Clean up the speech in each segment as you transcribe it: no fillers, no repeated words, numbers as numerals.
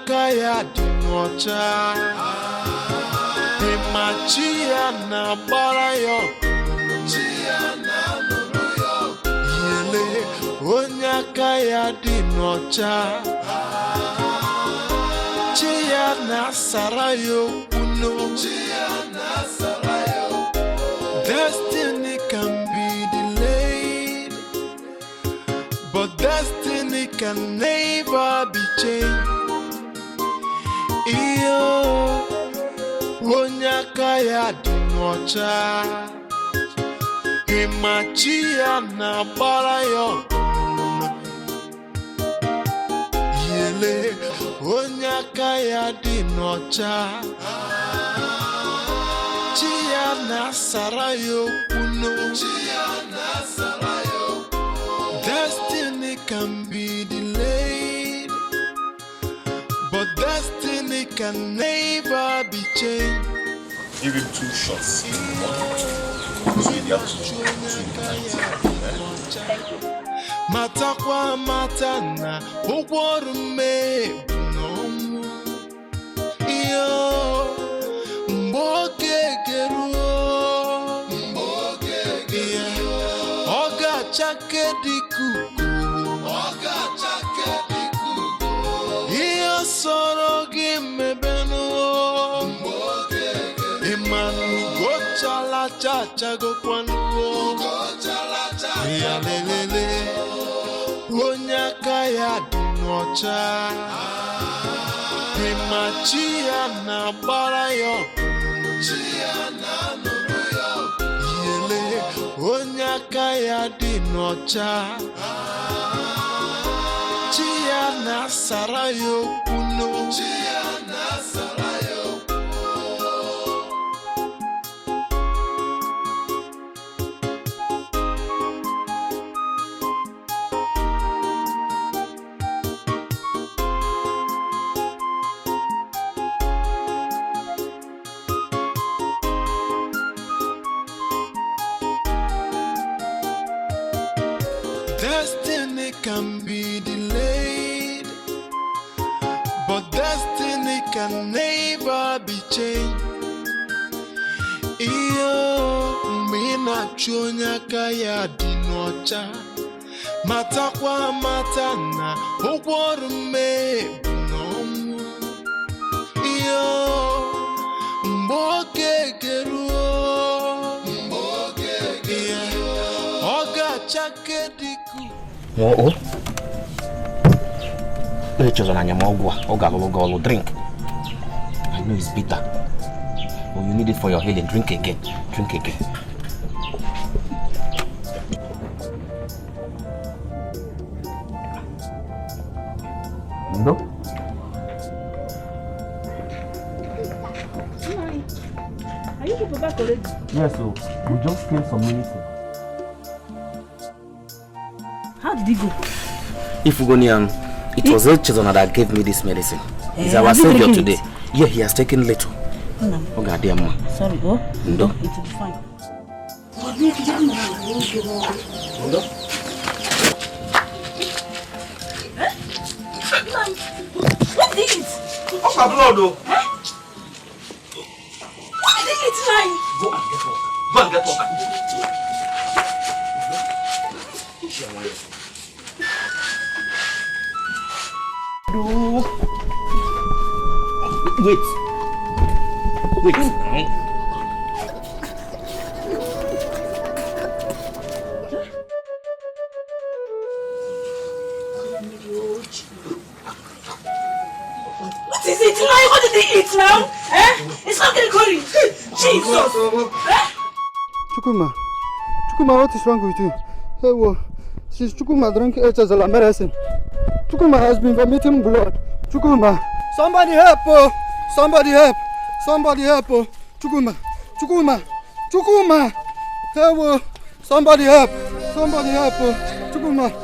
kaya di nocha Imachia na barayo Chia na nuruyo Yele Onya kaya di nocha Chia na sarayo uno Chia na sarayo Destiny can be delayed But destiny can never be changed Iyo Onyaka ya di nocha Imachia na barayo Yele Onyaka ya di nocha Chia na sarayo uno Chia na sarayo Destiny can be delayed But destiny can never be changed. Give him 2 shots. 1, 2. So you have to Matakwa matana Uwarume no Iyo Mboge geru Oga chake dikuku Oga chake dikuku Iyo soro gimebenu Imanu gochala chacha gokwanu Gochala chacha lelele Onyaka ya di nocha Imachia na barayo Chia na nuruyo Yele Onyaka ya di nocha Chia na sarayo uno Chia na sarayo Destiny can be delayed, but destiny can never be changed. Iyo mina chonya kaya di nocha, matakwa matana uwarume no. Iyo mboge geru, oga chake di. Oh, drink. I know it's bitter, but you need it for your healing. Drink again. Drink again. No? Are you people back already? Yes, so we just came some minutes ago. How did he go? Ifugonian, it was Chizona that gave me this medicine. He's our savior today. Yeah, he has taken little. Oh, God damn. Sorry, oh? No. It will be fine. No. What did it? What's my blood, though? What did it, Nine? Go and get water. Go and get water. Wait. What is it now? What did they eat now? It's not getting curry. Jesus. Chukuma, what is wrong with you? Hey, since Chukuma drank Echazala medicine, Chukuma has been vomiting blood. Chukuma, somebody help! Oh. Somebody help! Somebody help! Oh. Chukuma! Hey, somebody help! Somebody help! Oh. Chukuma!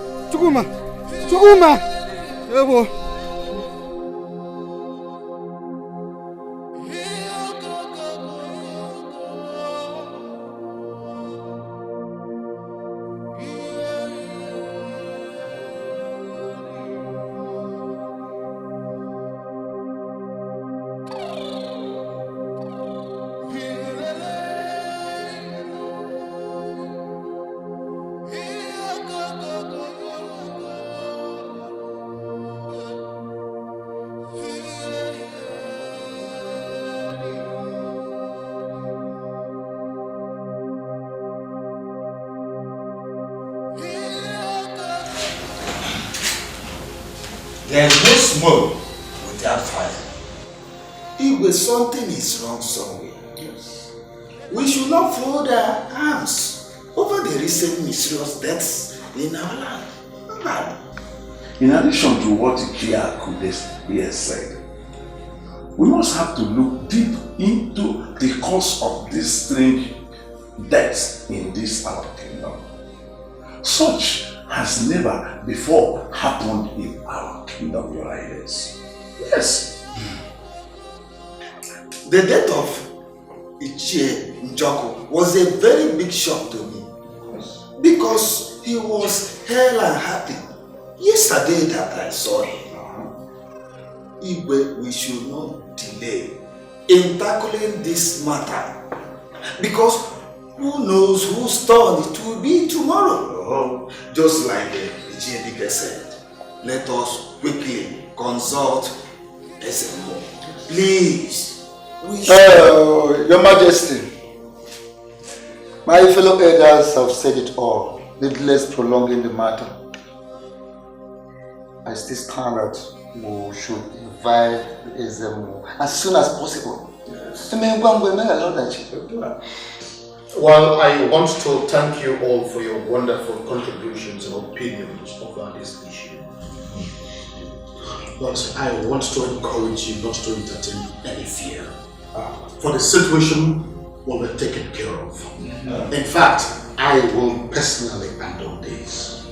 Hey, There's no smoke without fire. If something is wrong somewhere, yes, we should not fold our arms over the recent mysterious deaths in our land. Right. In addition to what Dikeh has said, we must have to look deep into the cause of this strange deaths in this our kingdom. Such has never before happened in our kingdom, Your Highness. Yes. The death of Ichie Njoku was a very big shock to me. Because he was hale and happy yesterday that I saw him. Igwe, we should not delay in tackling this matter. Because who knows whose turn it will be tomorrow. Just like Dikeh said, let us quickly consult Ezeuonu. Please. Your Majesty, my fellow elders have said it all, needless prolonging the matter. I still stand that we should invite Ezeuonu as soon as possible. Yes. Well, I want to thank you all for your wonderful contributions and opinions over this issue. But I want to encourage you not to entertain any fear. For the situation will be taken care of. In fact, I will personally handle this.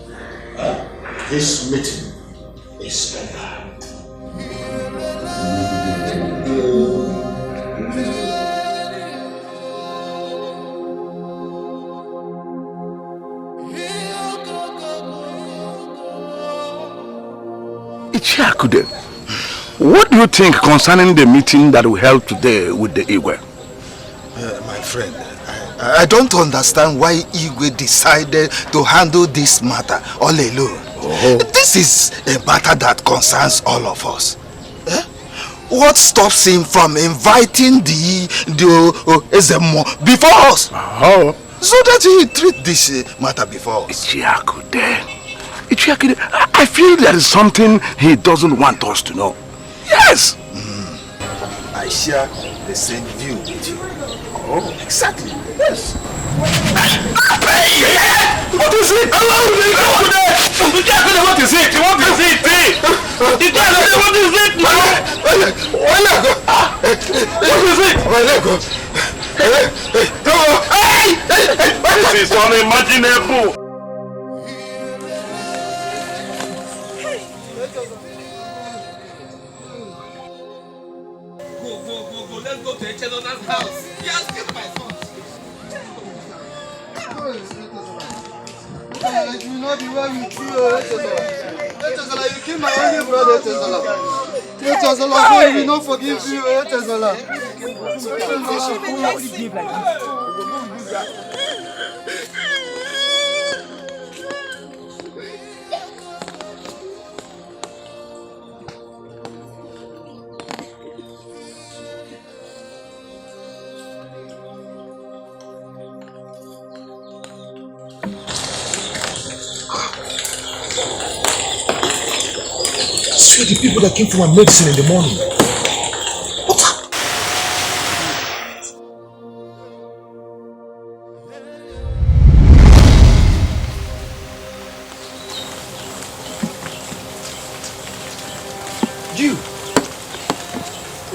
This meeting is over. Ichiakude, what do you think concerning the meeting that we held today with the Igwe? My friend, I don't understand why Igwe decided to handle this matter all alone. This is a matter that concerns all of us. What stops him from inviting the Ezeuonu before us? So that he treat this matter before us. Ichiakude, I feel there is something he doesn't want us to know. Yes! I share the same view with you. Oh, exactly. Yes. What is it? What is it? What is it? What is it now? This is unimaginable. Let's go to Echezona's house. He has killed my son. It will not be well with you, Echezola. You killed my only brother, Echezola. Echezola, we will not forgive you, Echezola. See the people that came for my medicine in the morning. What happened? You!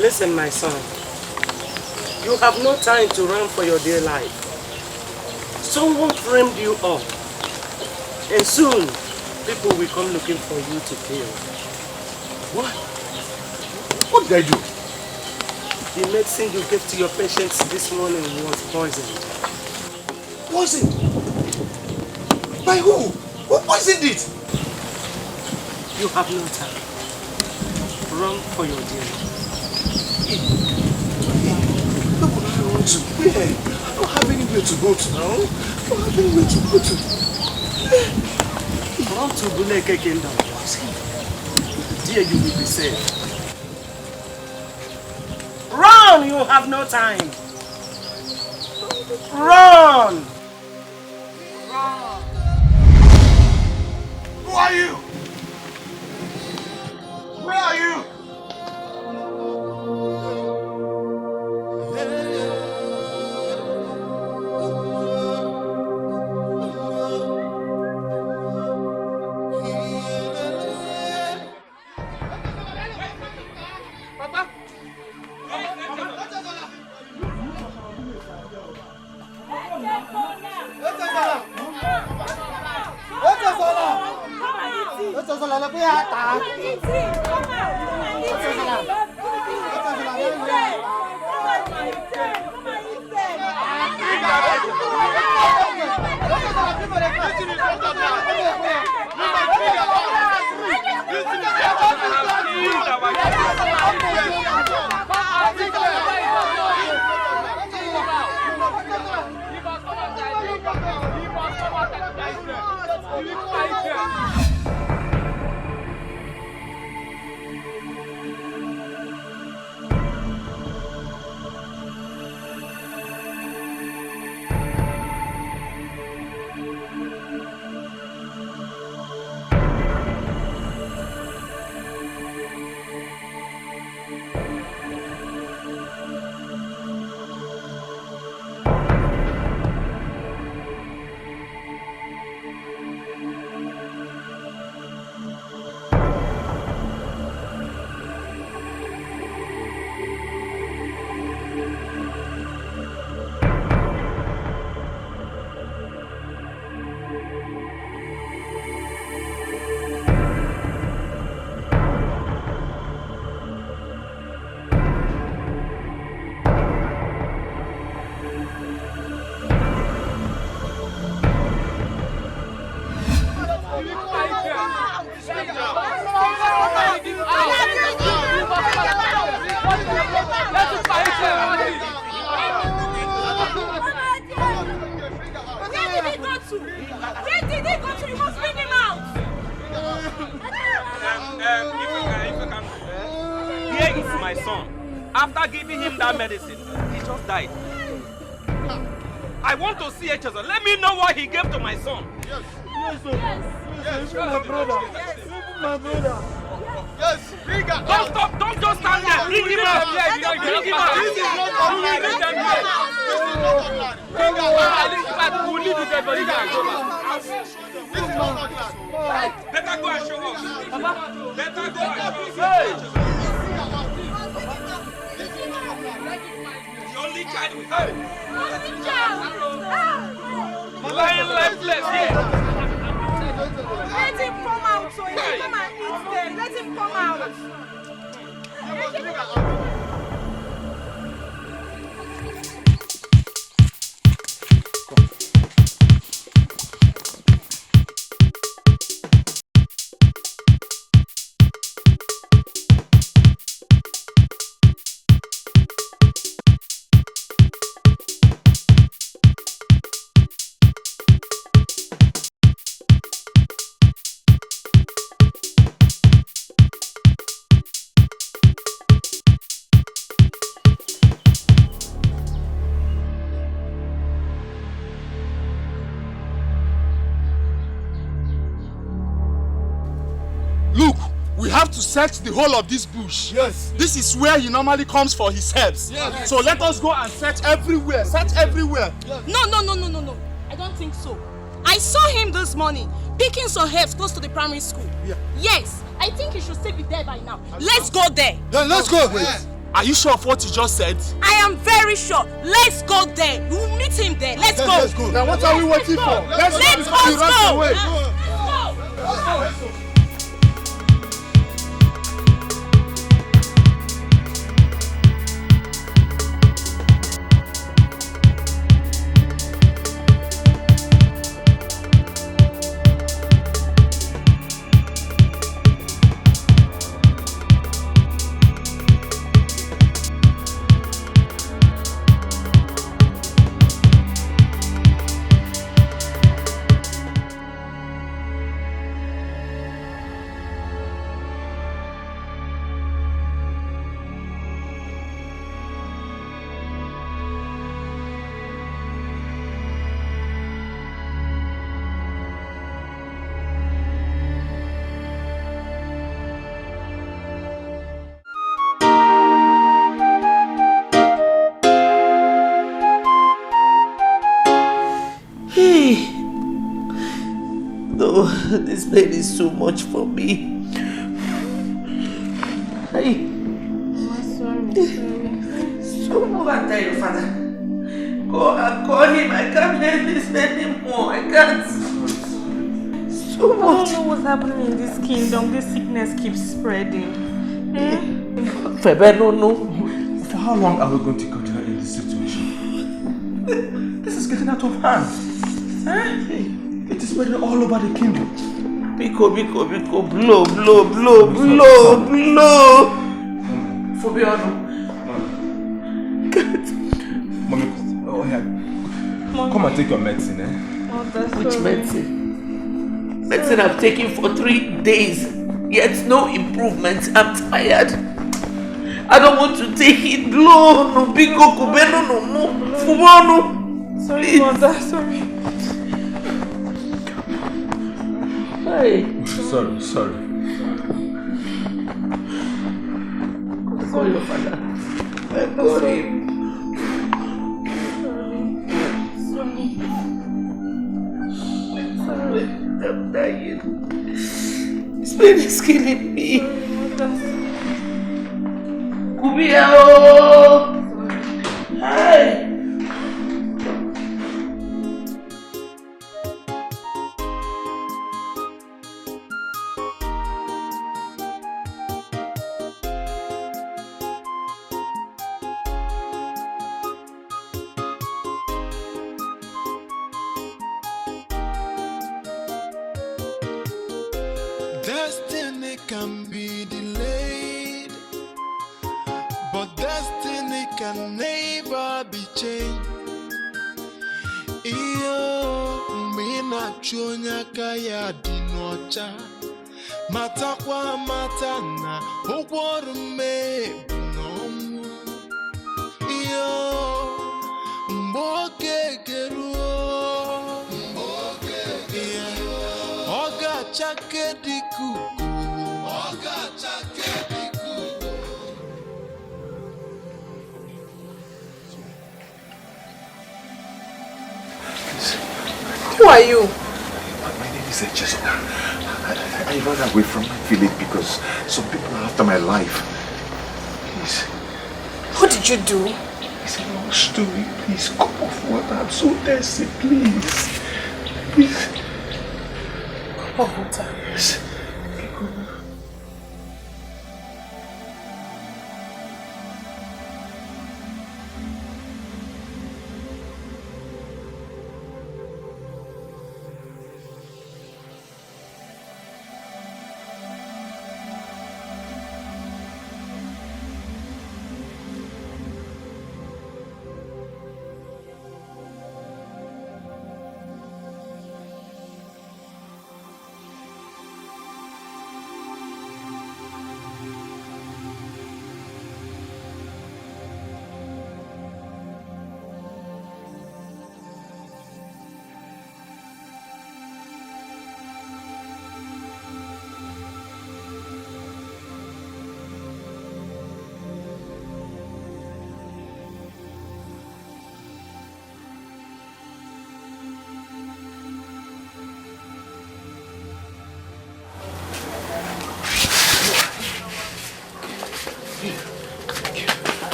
Listen, my son. You have no time to run for your dear life. Someone framed you up. And soon, people will come looking for you to kill. What? What did I do? The medicine you gave to your patients this morning was poisoned. Poisoned? By who? Who poisoned it? You have no time. Run for your dear life. Where would I run to? Where? I don't have anywhere to go to now. I don't have anywhere to go to. Run to Buleke Kingdom. There you will be safe. Run! You have no time. Run! Who are you? Where are you? After giving him that medicine, he just died. I want to see Echezo. Let me know what he gave to my son. Yes. Yes, sir. Yes, my brother. Yes, my brother. Yes, bring him out. Don't just stand there. Bring him out. Bring him out. This is not ordinary. This is not ordinary. Bring him out. We'll leave the dead body there and go back. This is not ordinary. Better go and show us. Better go and show us. The only child we have. Lying lifeless here. Let him come out so he can come and eat them. Let him come out. Search the whole of this bush. Yes. This is where he normally comes for his herbs. Yes. So let us go and search everywhere. Search everywhere. Yes. No. I don't think so. I saw him this morning picking some herbs close to the primary school. Yeah. Yes. I think he should still be there by now. Let's go there. Yeah, let's go. Wait. Are you sure of what you just said? I am very sure. Let's go there. We'll meet him there. Let's go. Let's go. Now what are we waiting for? Let's go. Let's go. Oh, this pain is too much for me. Hey. So move and tell your father. Go and call him. I can't bear this anymore. I can't. So much. I don't know what's happening in this kingdom. This sickness keeps spreading. Febe, no. For how long are we going to continue in this situation? This is getting out of hand. It is spreading all over the kingdom. Biko, blow. Fabiano. Mommy, oh yeah. Come and take your medicine, eh? Oh, that's Which medicine? Medicine I've taken for 3 days, yet no improvement. I'm tired. I don't want to take it. Blow, no, Biko, Kubeno, no more. Fabiano. Sorry, mother, sorry. Hey. Sorry. Call your father. Call him. Sorry. I'm dying. This pain is killing me. Kubia, oh! Hey! Destiny can be delayed, but destiny can never be changed. Iyo mina chonya kaya dinocha mata kwa mata na ogworume no. Iyo mboke keruo oga chake diku. Who are you? My name is Ezeuonu. I ran away from my village because some people are after my life. Please. What did you do? It's a long story. Please, cup of water. I'm so thirsty. Please. Please. Cup of water? Yes.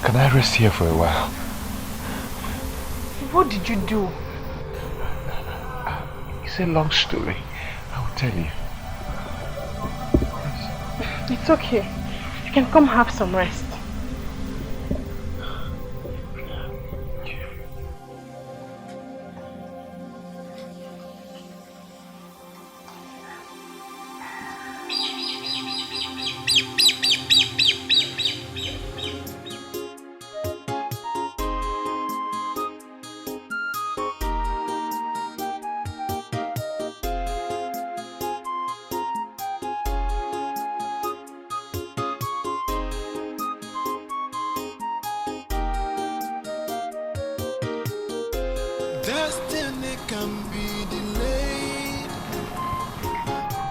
Can I rest here for a while? What did you do? It's a long story. I will tell you. It's okay. You can come have some rest. Destiny can be delayed,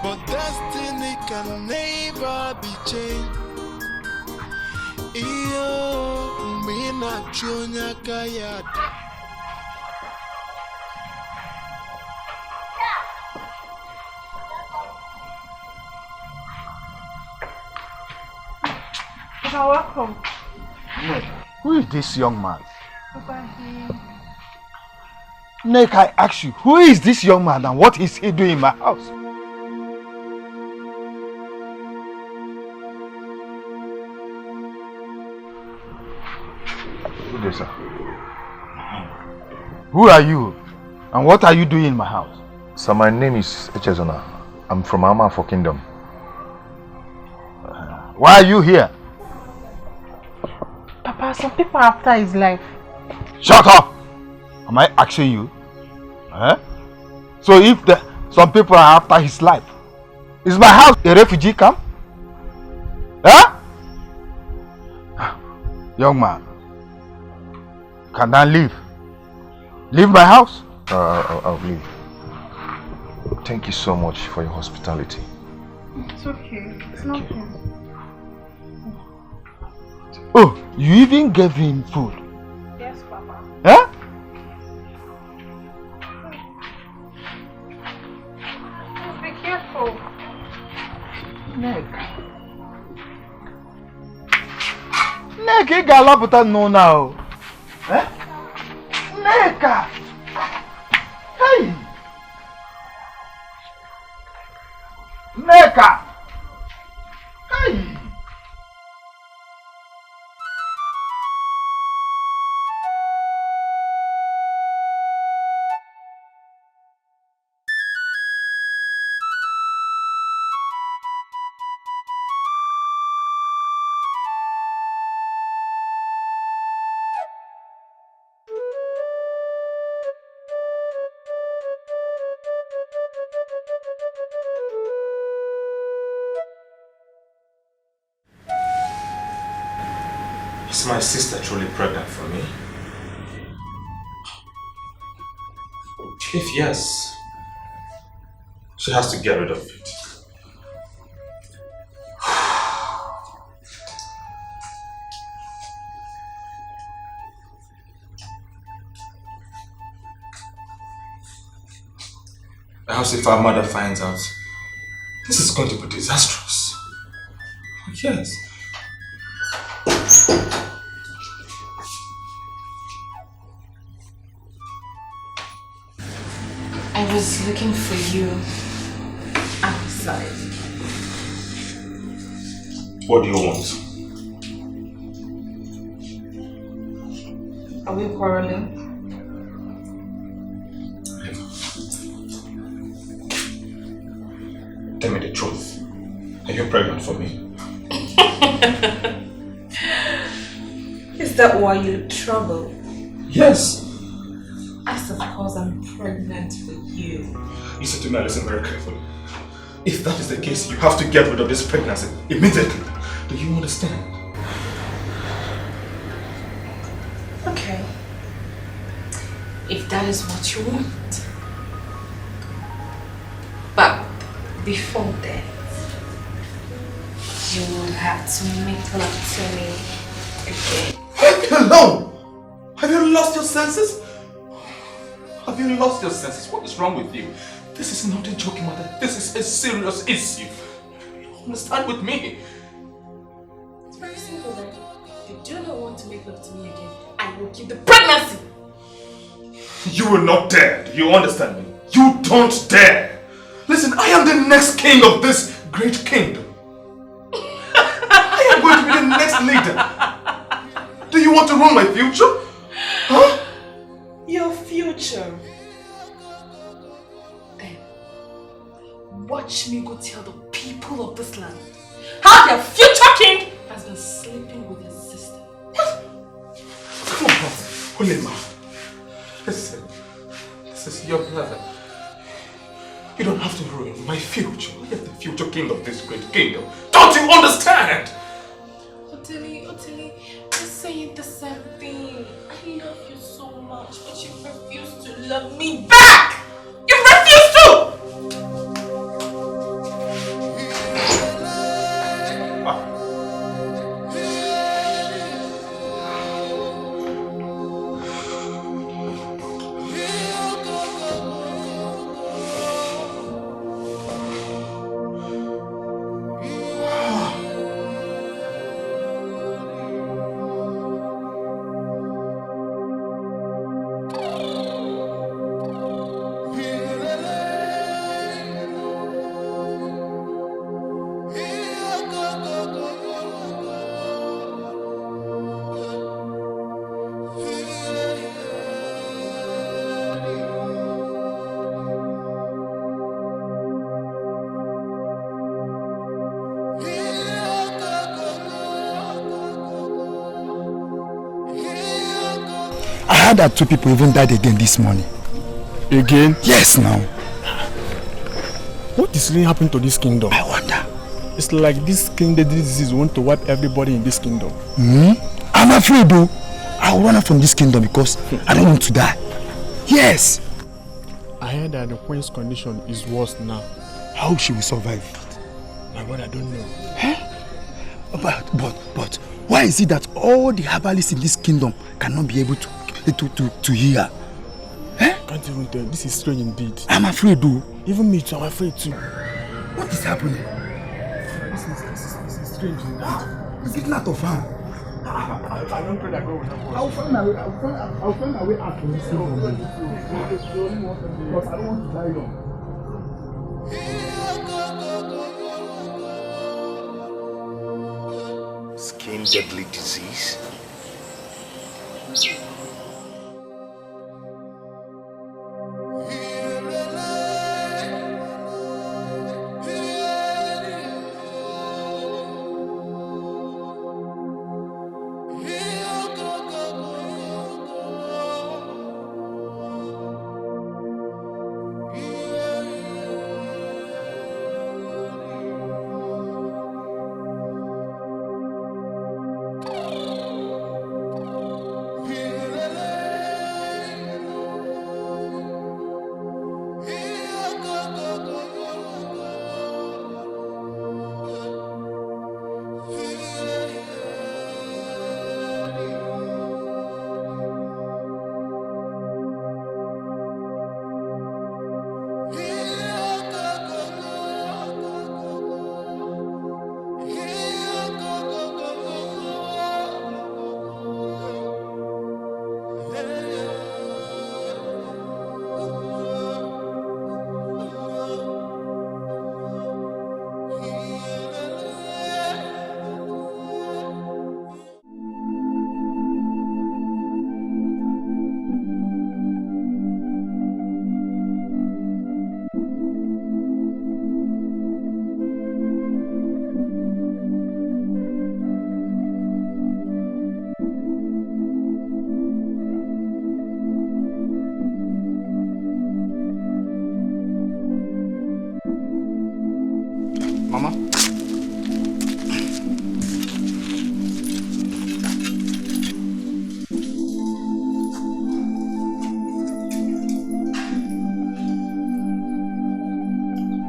but destiny can never be changed. Iyo mina chonya kaya. You're welcome. Who is this young man? Papa, Nick, I ask you, who is this young man and what is he doing in my house? Good day, sir. Who are you and what are you doing in my house? Sir, my name is Ezonu. I'm from Ama for Kingdom. Why are you here? Papa, some people are after his life. Shut up! Am I asking you? So if some people are after his life, is my house a refugee camp? Young man, can I leave? Leave my house? I'll leave. Thank you so much for your hospitality. It's okay. It's nothing. Oh, you even gave him food? Yes, Papa. Be careful. Nick, you got to know now. Nick! Hey! Nick! Hey! Is my sister truly pregnant for me? If yes, she has to get rid of it. Perhaps if our mother finds out, this is going to be disastrous. Yes. I was looking for you outside. What do you want? Are we quarreling? Tell me the truth. Are you pregnant for me? Is that why you're troubled? Yes. Yes, of course I'm pregnant for you. Listen to me and listen very carefully. If that is the case, you have to get rid of this pregnancy immediately. Do you understand? Okay. If that is what you want. But before that, you will have to make love to me again. Leave me alone! Have you lost your senses? Have you lost your senses? What is wrong with you? This is not a joking matter. This is a serious issue. You understand with me? It's very simple then. If you do not want to make love to me again, I will keep the pregnancy. You will not dare. Do you understand me? You don't dare. Listen, I am the next king of this great kingdom. I am going to be the next leader. Do you want to ruin my future? Huh? Your future. Then, watch me go tell the people of this land how their future king has been sleeping with his sister. Come on, Ulema. Listen, this is your brother. You don't have to ruin my future. I am the future king of this great kingdom. Don't you understand? I'm telling Otili, we're saying the same thing. I love you so much, but you refuse to love me back! You refuse to! I heard that 2 people even died again this morning. Again? Yes, now. What is really happening to this kingdom? I wonder. It's like this kingdom disease want to wipe everybody in this kingdom. I'm afraid, though. I'll run out from this kingdom because I don't want to die. Yes. I heard that the queen's condition is worse now. How she will survive? My God, I don't know. But why is it that all the herbalists in this kingdom cannot be able to heal her? Can't even tell. This is strange indeed. I'm afraid, though. Even me too, I'm afraid too. What is happening? This is strange indeed. Is it not of her? I don't pray that God will help us. I'll find my way out from this kingdom. Because I don't want to die young. Skin deadly disease. Mama?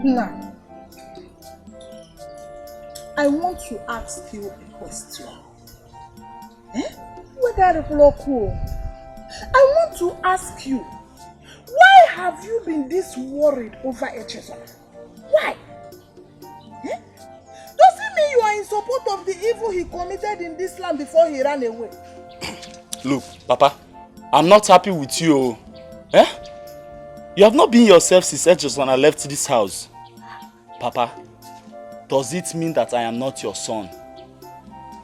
Now, I want to ask you a question. Whether I want to ask you, why have you been this worried over Echeson? Why? Does it mean you are in support of the evil he committed in this land before he ran away? Look, Papa, I'm not happy with you. You have not been yourself since Echeson left this house. Papa, does it mean that I am not your son?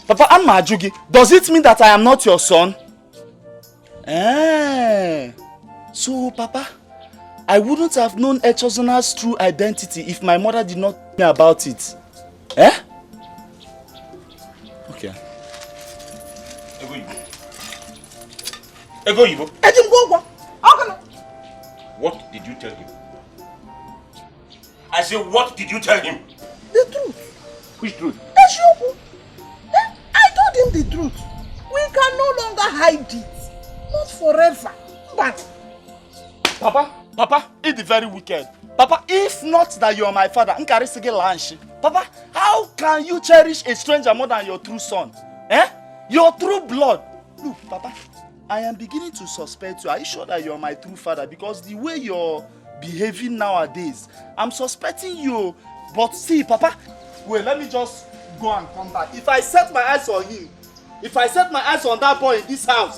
Papa, Anma Ajugi, does it mean that I am not your son? So, Papa, I wouldn't have known Echesona's true identity if my mother did not tell me about it. Okay. Ego Yibo. What did you tell him? I say, what did you tell him? The truth. Which truth? I told him know the truth. We can no longer hide it. Not forever. But Papa, it is very wicked. Papa, if not that you are my father, Papa, how can you cherish a stranger more than your true son? Your true blood. Look, Papa, I am beginning to suspect you. Are you sure that you are my true father? Because the way you're behaving nowadays, I'm suspecting you. But see, Papa, wait, let me just go and come back. If I set my eyes on him, if I set my eyes on that boy in this house,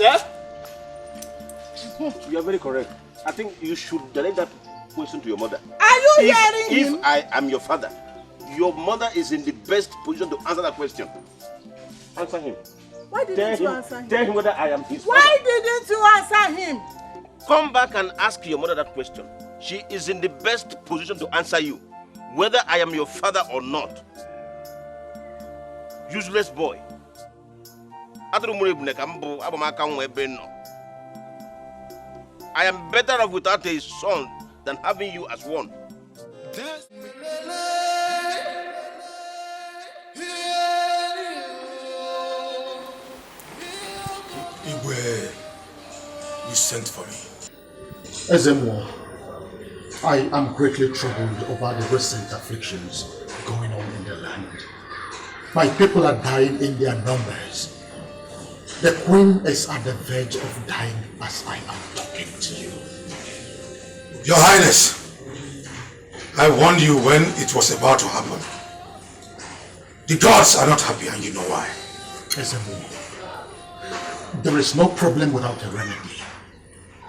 You are very correct. I think you should direct that question to your mother. Are you hearing him? If I am your father, your mother is in the best position to answer that question. Answer him. Why didn't you answer him? Tell him whether I am his father. Why didn't you answer him? Come back and ask your mother that question. She is in the best position to answer you, whether I am your father or not. Useless boy. I am better off without a son than having you as one. Igwe, you sent for me. Ezeuonu, I am greatly troubled over the recent afflictions going on in the land. My people are dying in their numbers. The queen is at the verge of dying as I am talking to you. Your Highness, I warned you when it was about to happen. The gods are not happy and you know why. Ezeuonu, there is no problem without a remedy.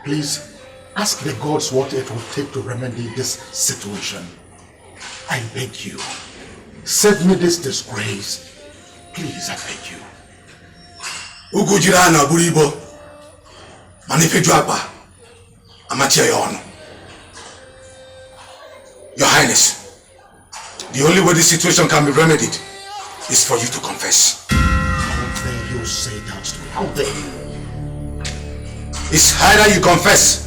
Please, ask the gods what it will take to remedy this situation. I beg you, save me this disgrace. Please, I beg you. Ugujirana buribo, manifejuaba, amachia yono. Your Highness, the only way this situation can be remedied is for you to confess. How dare you say that to me? How dare you? It's either you confess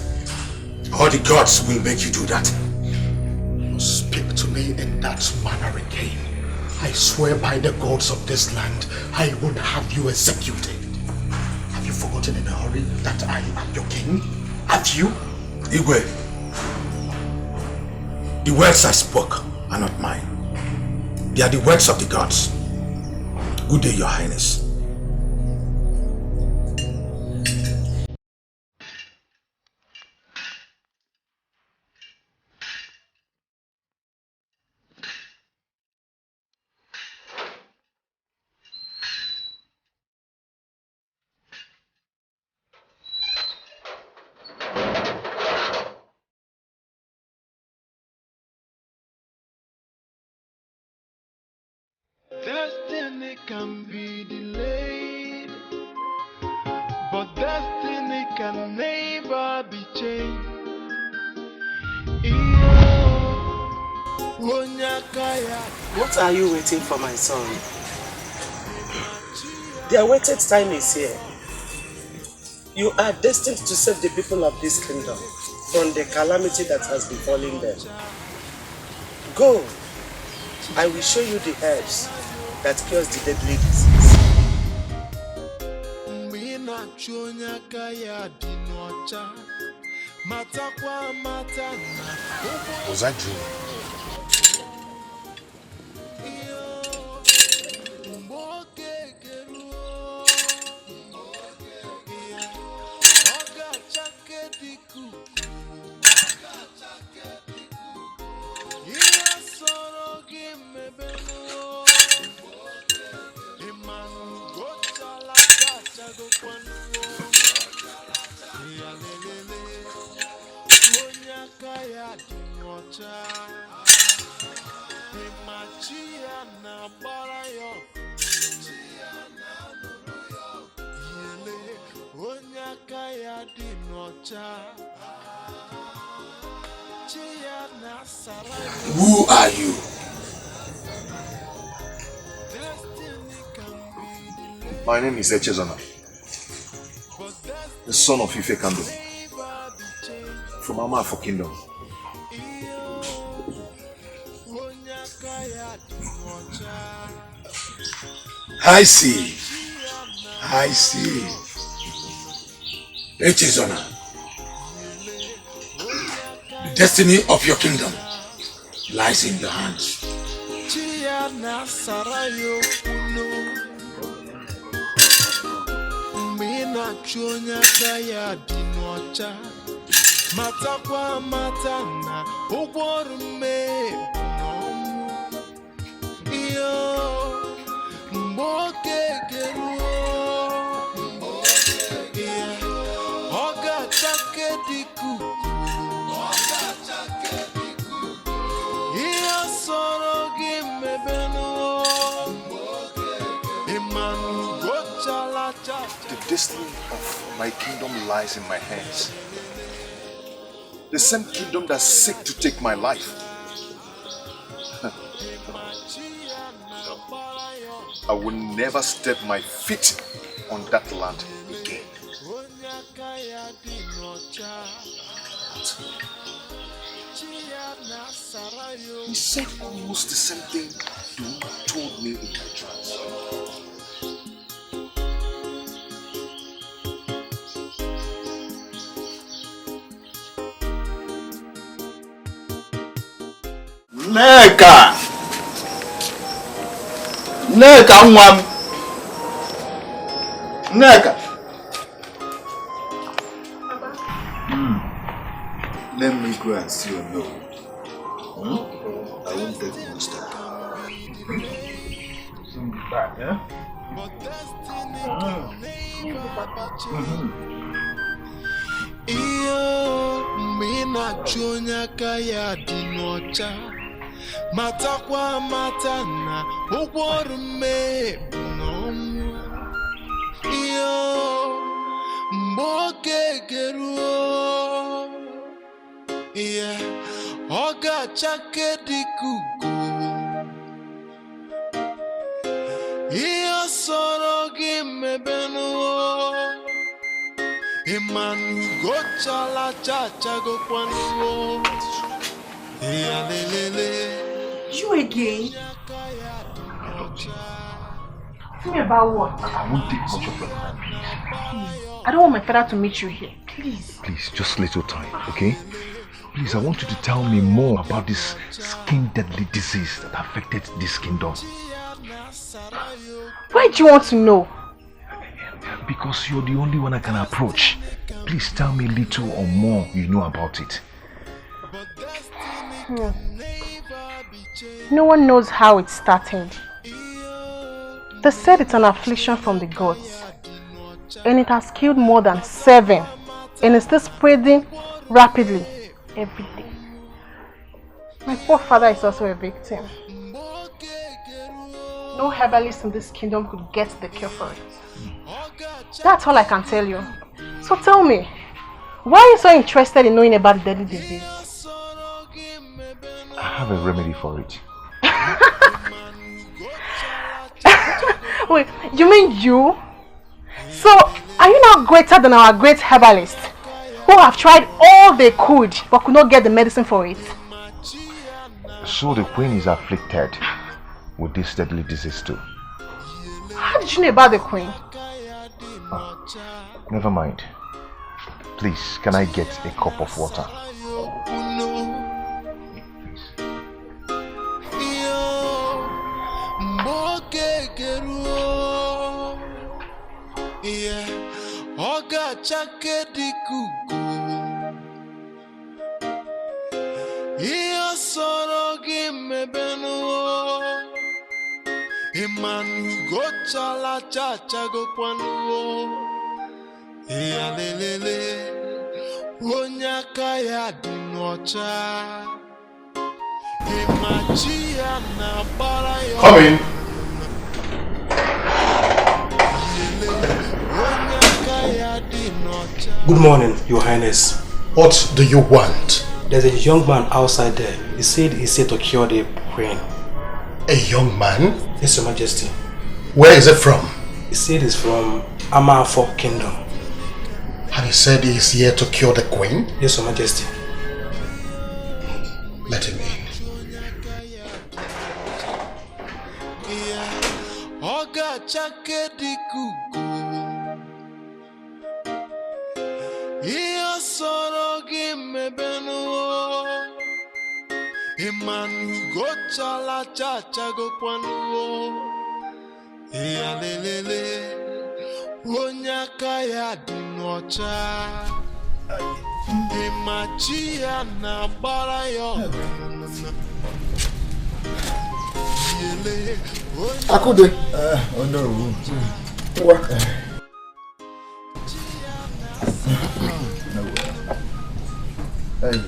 or the gods will make you do that. Speak to me in that manner again. I swear by the gods of this land, I would have you executed. Have you forgotten in a hurry that I am your king? Have you? Igwe, the words I spoke are not mine. They are the words of the gods. Good day, Your Highness. Destiny can be delayed, but destiny can never be changed. What are you waiting for, my son? The awaited time is here. You are destined to save the people of this kingdom from the calamity that has befallen them. Go. I will show you the herbs that cures the deadly disease. Was that true? Who are you? My name is Echezona, the son of Ife Kando, from Amafo Kingdom. I see. I see. Ezezonu, the destiny of your kingdom lies in your hands. Matakwa matana ugworume iyo mboke geruo oga chake diku iyo soro gimebeno imanu gochala cha. The destiny of my kingdom lies in my hands. The same kingdom that seek to take my life. I will never step my feet on that land again. He said almost the same thing you told me in my trance. Nneka nwa m. Nneka. Let me go and see your nose. I won't take much time. Back, yeah? Iyo mina chonya kaya dinocha matakwa matana ugworume nomu iyo mboke geruo yeah oga chake dikugu iyo soro gimebeno imanu gochala chacha go kwanu. You again? Tell me about what? I won't take much of your time, please. I don't want my father to meet you here. Please. Please, just little time, okay? Please, I want you to tell me more about this skin deadly disease that affected this kingdom. Why do you want to know? Because you're the only one I can approach. Please tell me little or more you know about it. No one knows how it started. They said it's an affliction from the gods. And it has killed more than 7. And it's still spreading rapidly every day. My poor father is also a victim. No herbalist in this kingdom could get the cure for it. That's all I can tell you. So tell me, why are you so interested in knowing about the deadly disease? I have a remedy for it. Wait, you mean you? So, are you now greater than our great herbalists who have tried all they could but could not get the medicine for it? So the queen is afflicted with this deadly disease too. How did you know about the queen? Oh, never mind. Please, can I get a cup of water? Imanu gochala chacha go kwanu ya lelele onyaka ya dinocha imachia na bara yo. Come in. Good morning, Your Highness. What do you want? There's a young man outside there. He said he's here to cure the queen. A young man? Yes, Your Majesty. Where is it from? He said he's from Amafo Kingdom. And he said he's here to cure the queen? Yes, Your Majesty. Let him in. Oga chake dikugu Iyo soro gị mebenuo Imanu gochala chachago kwanuo Iya lelele Onye aka ya dị n'ọcha Imachi ya na-agbara ya Akude. Oh no. What? No way.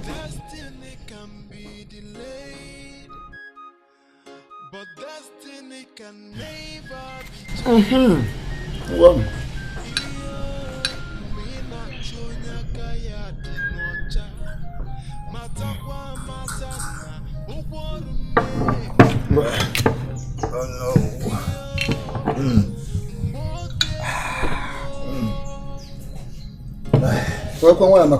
Destiny can be delayed, but destiny can never be changed. Well. Oh no. Welcome, where am I?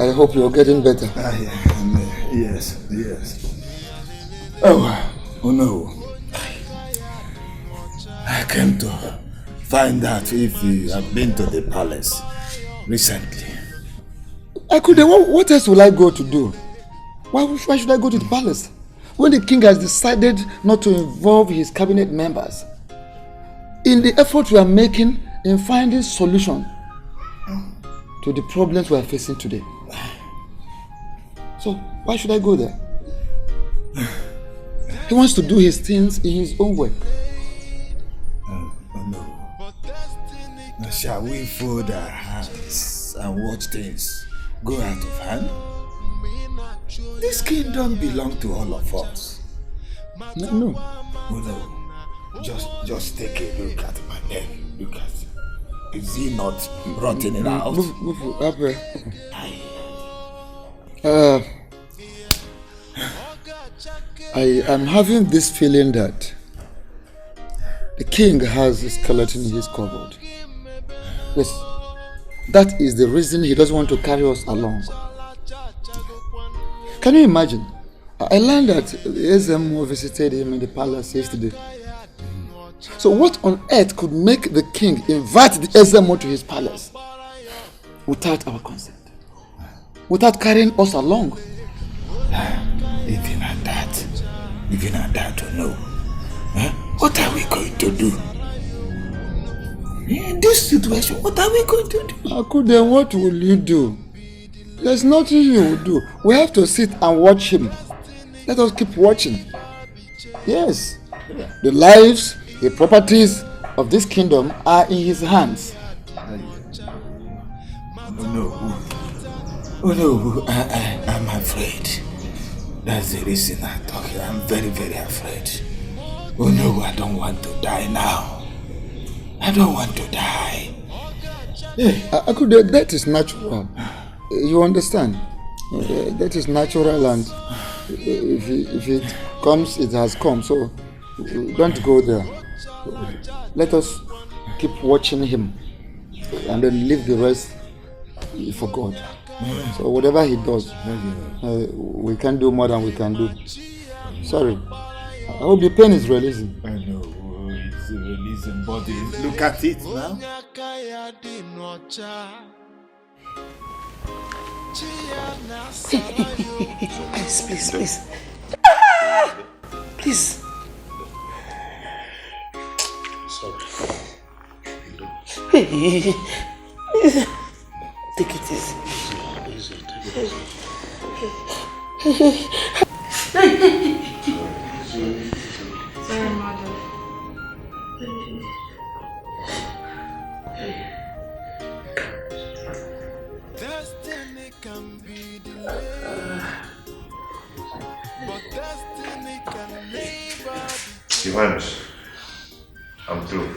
I hope you're getting better. Yes. Oh no. I came to find out if you have been to the palace recently. What else will I go to do? Why should I go to the palace? When the king has decided not to involve his cabinet members in the effort we are making in finding solution to the problems we are facing today. So why should I go there? He wants to do his things in his own way. Oh no. Now shall we fold our hands and watch things go out of hand? This kingdom belongs to all of us. No. Oh no. Just take a look at my neck. Look at it. Is he not rotting it out? Move up here. I am having this feeling that the king has a skeleton in his cupboard. Yes, that is the reason he doesn't want to carry us along. Can you imagine? I learned that the Ezemu visited him in the palace yesterday. So what on earth could make the king invite the Ezemu to his palace without our consent? Without carrying us along? Even at that, no. What are we going to do? In this situation, what are we going to do? Akude, what will you do? There's nothing you will do. We have to sit and watch him. Let us keep watching. Yes, the lives, the properties of this kingdom are in his hands. Oh no, I'm afraid. That's the reason I'm talking. I'm very, very afraid. Oh no, I don't want to die now. I don't want to die. Akude, that is natural. You understand? That is natural, and if it comes, it has come. So don't go there. Let us keep watching him and then leave the rest for God. So whatever he does, we can do more than we can do. Sorry. I hope the pain is releasing. I know, it's releasing, body. Look at it now. Please. Please. Sorry. Take it easy. Easy. Take it easy. Sorry, madam. Destiny can be delayed, but destiny can never be. Defiance, I'm through.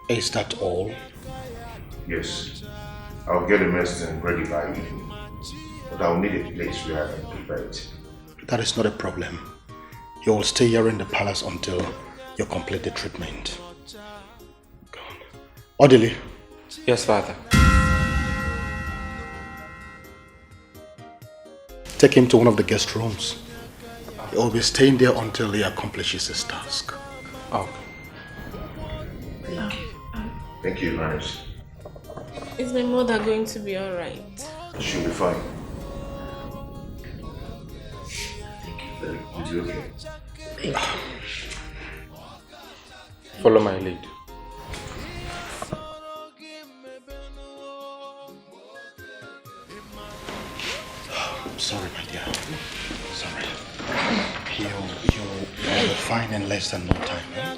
Is that all? Yes. I'll get the medicine ready by evening. But I'll need a place where I can prepare it. That is not a problem. You will stay here in the palace until you complete the treatment. Go on. Odili. Yes, Father. take him to one of the guest rooms. He will be staying there until he accomplishes his task. Okay. Thank you, Banished. Is my mother going to be alright? She'll be fine. Is it okay? Thank you. Follow my lead. I'm sorry, my dear. Sorry. You'll be fine in less than no time. Eh?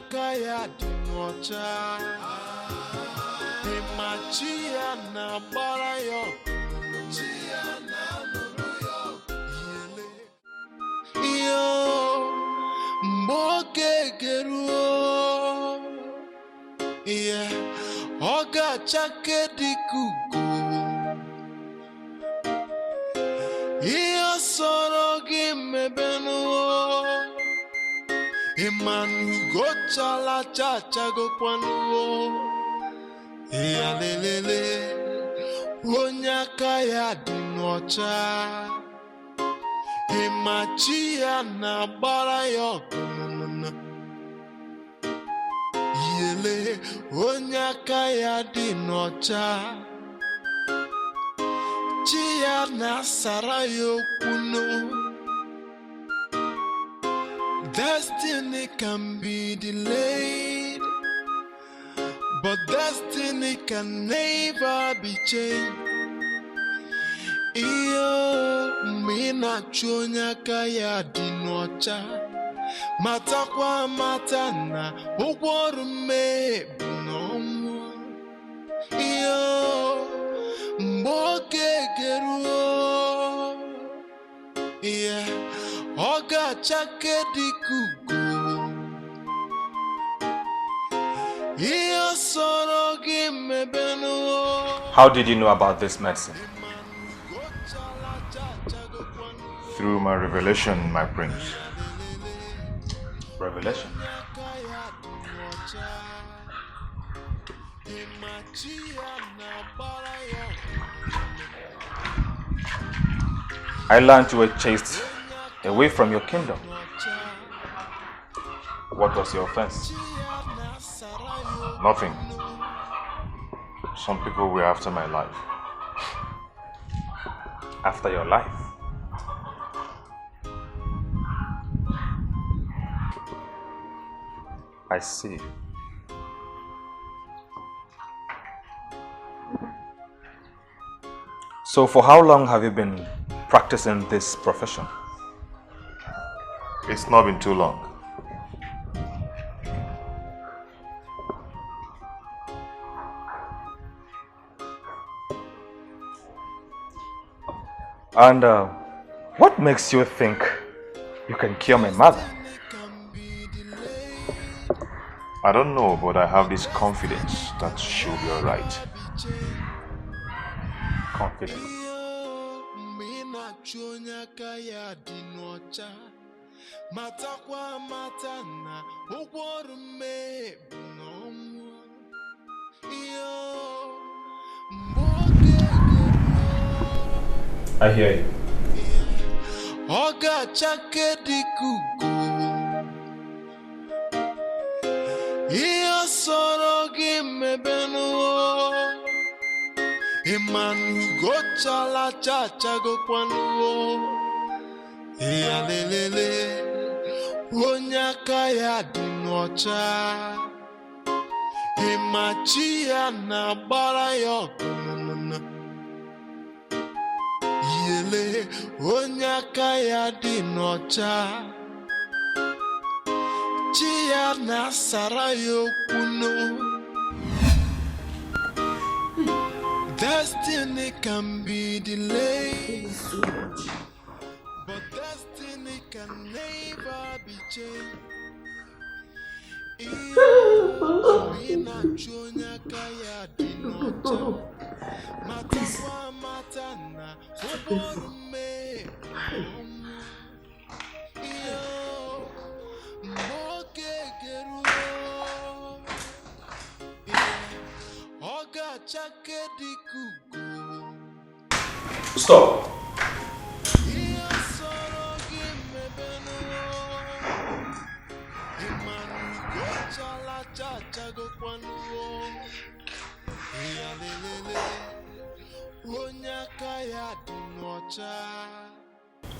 Imanu go chala cha cha go kwanu ya lelele onyaka ya dinocha imachi ya na bara yo yele onyaka ya dinocha chi ya na sarayo kuno. Destiny can be delayed, but destiny can never be changed. Iyo mina chonya kaya dinocha matakwa matana ugworume bunomu. Iyo mboke geruo, yeah. Oga chake dikugu Iyo soro gimebenu. How did you know about this medicine? Through my revelation, my prince. Revelation? I learned you were chased away from your kingdom. What was your offense? Nothing. Some people were after my life. After your life? I see. So for how long have you been practicing this profession? It's not been too long. And what makes you think you can cure my mother? I don't know, but I have this confidence that she'll be alright. Confidence? I hear you. Oga chake dikugu Iyo soro gimebenu. Imanu go chala cha cha go kwanu ya lelele onyaka ya dinocha imachi ya na bara yo yele onyaka ya dinocha chi ya na sarayo kuno. Destiny can be delayed, but destiny can never be changed. Stop.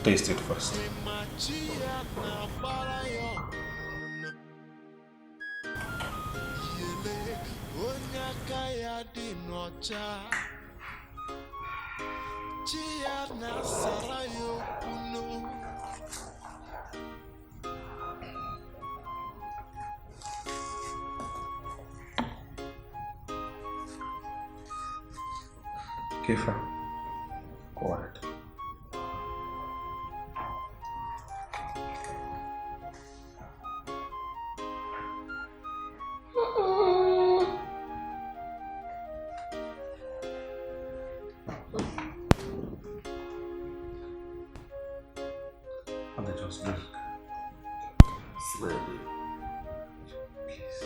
Taste it first. Kifa, go ahead. And just drink. Slowly. Please.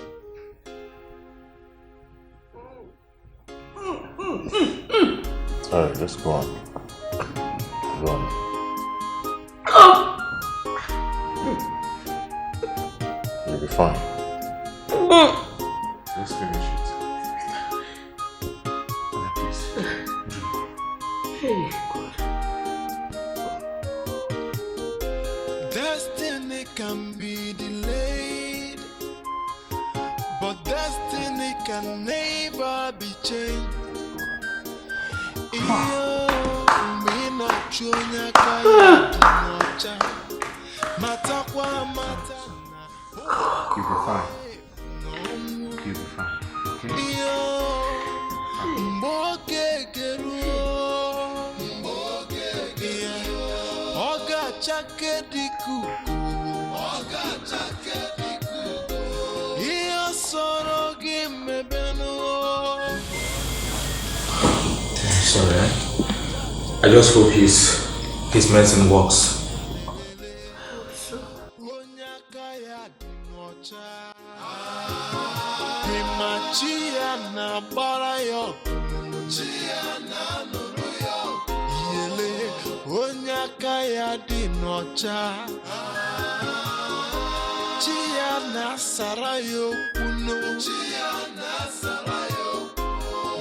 Alright, let's go on. Go on. You'll be fine. Let's finish it. Please. Hey, God. Destiny can be delayed, but destiny can never be changed. You'll be fine. You'll be fine. Sorry, I just hope his medicine works.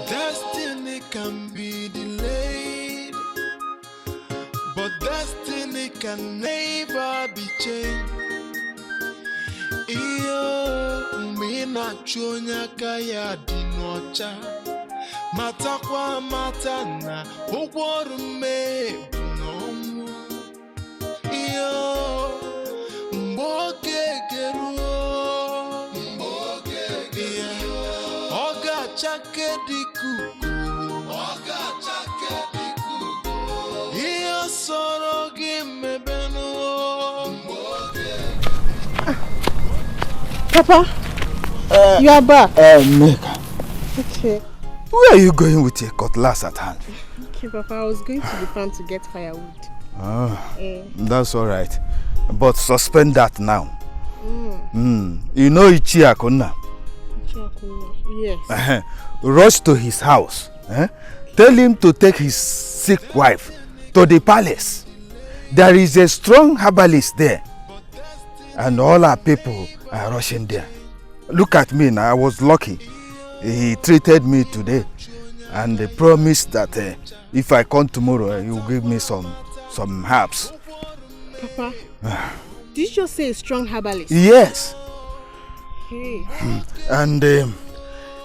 Destiny can be delayed, but destiny can never be changed. Iyo mina chonya kaya dinocha matakwa matana ogworume nomu. Iyo mboke geruo oga chake dikuku iyo soro gimebenu. Papa, you are back. Mega. Okay. Where are you going with your cutlass at hand? Okay, Papa, I was going to the farm to get firewood. That's all right. But suspend that now. You know Ichiakuna? Yes. Rush to his house. Tell him to take his sick wife to the palace. There is a strong herbalist there. And all our people are rushing there. Look at me now, I was lucky. He treated me today. And they promised that if I come tomorrow, he will give me some herbs. Papa, did you just say a strong herbalist? Yes. Hey. And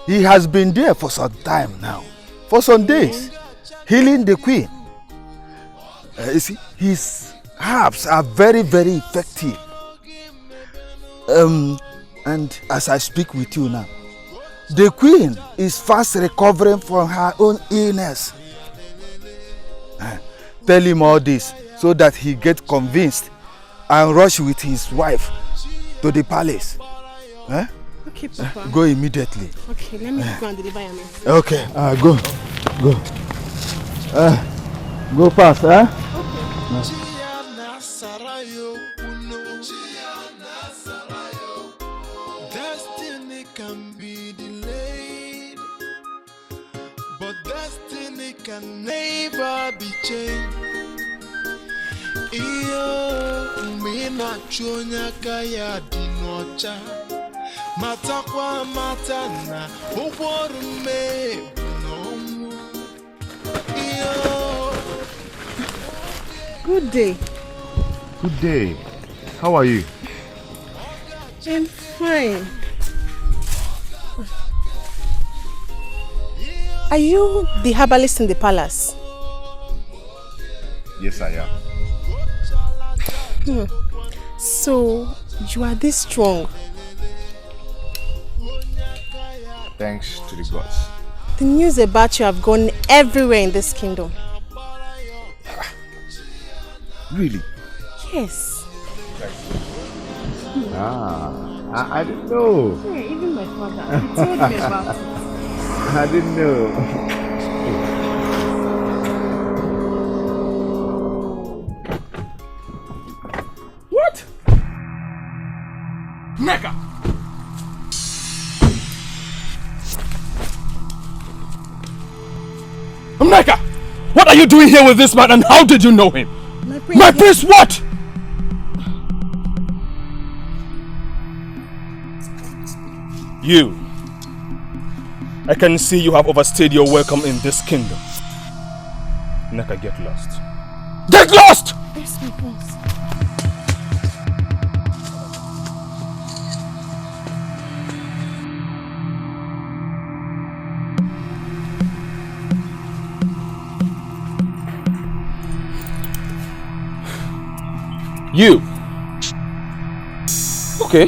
he has been there for some time now. For some days. Healing the queen. You see, his herbs are very, very effective. And as I speak with you now, the queen is fast recovering from her own illness. Tell him all this so that he gets convinced and rush with his wife to the palace. Okay, Papa. Go immediately. Okay, let me go and deliver your message. Okay, go. Go fast, Okay. Destiny can be delayed, but destiny can never be changed. Iyo mina chonya kaya dinocha matakwa matana ogworume nomu. Good day. Good day. How are you? I'm fine. Are you the herbalist in the palace? Yes, I am. So, you are this strong? Thanks to the gods. The news about you have gone everywhere in this kingdom. Really? Yes. I didn't know. Yeah, even my father. He told me about it. I didn't know. What? Neka! Neka! What are you doing here with this man and how did you know him? My prince what? You. I can see you have overstayed your welcome in this kingdom. Neka, get lost. Get lost! Yes, my prince. You. Okay.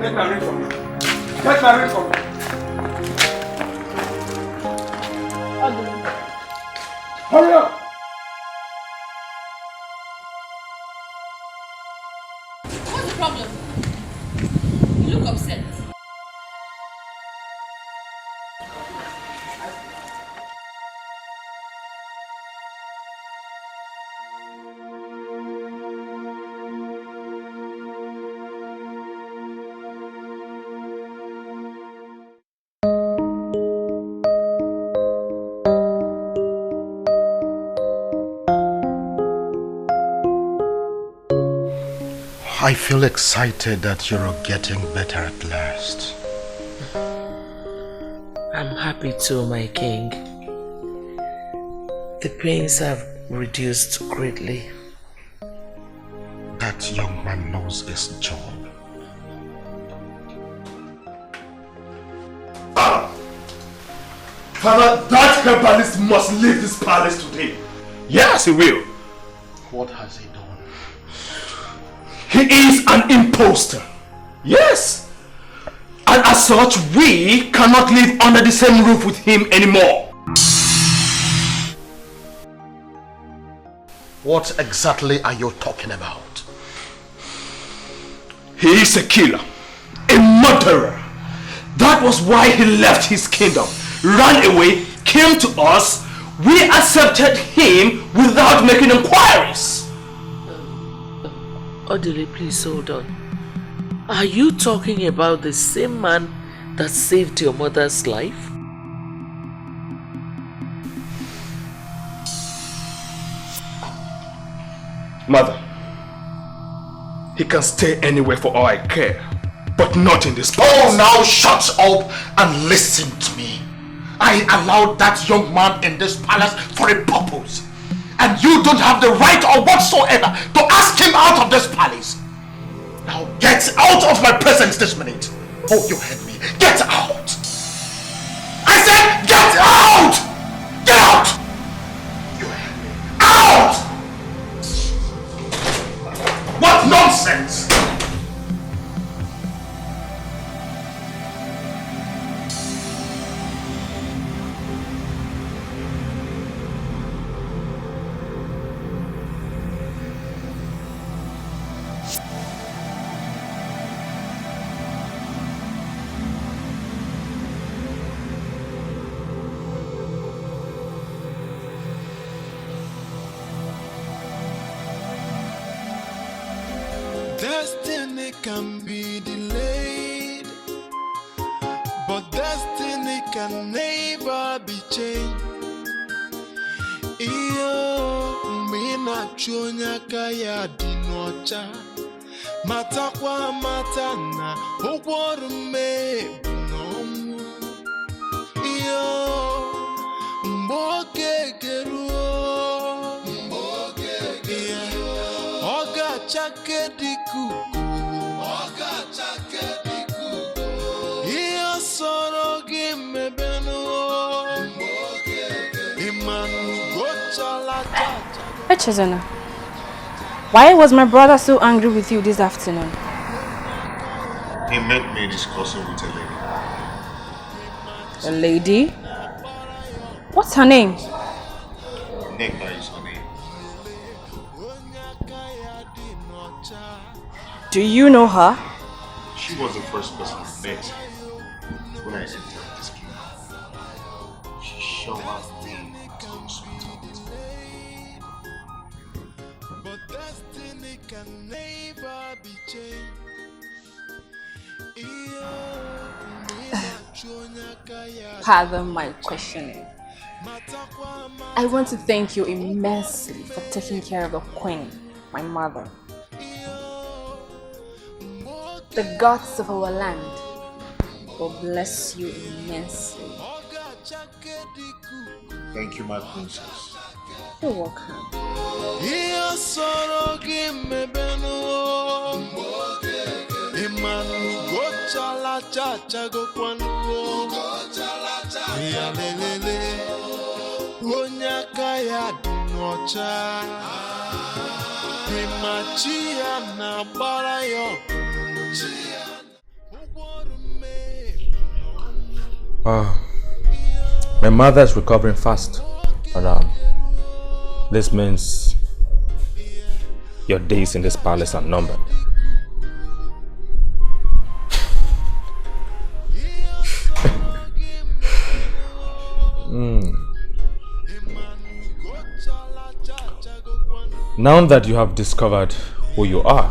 Get my ring from me. Get my ring from me. Hurry up! What's the problem? You look upset. I feel excited that you're getting better at last. I'm happy too, my king. The pains have reduced greatly. That young man knows his job. Father, that herbalist must leave this palace today. Yes, he will. What has he done? He is an imposter. Yes. And as such, we cannot live under the same roof with him anymore. What exactly are you talking about? He is a killer, a murderer. That was why he left his kingdom, ran away, came to us. We accepted him without making inquiries. Odile, please hold on. Are you talking about the same man that saved your mother's life? Mother, he can stay anywhere for all I care, but not in this place. Oh, now shut up and listen to me. I allowed that young man in this palace for a purpose. And you don't have the right or whatsoever to ask him out of this palace. Now get out of my presence this minute. Oh, you heard me. Get out. I said get out. Get out. You heard me. Out. What nonsense. Destiny can be delayed, but destiny can never be changed. Iyo mina chonya kaya dinocha matakwa matana ogworume nomu. Iyo mboke geruo oga chake diku. Ezeuonu, why was my brother so angry with you this afternoon? He met me discussing with a lady. A lady? What's her name? Neka is her name. Do you know her? She was the first person I met when I entered this kingdom. She showered me with hospitality. But destiny can never be changed. Pardon my questioning. I want to thank you immensely for taking care of the queen, my mother. The gods of our land will bless you immensely. Thank you, my princess. You're welcome. My mother is recovering fast, and this means your days in this palace are numbered. Now that you have discovered who you are,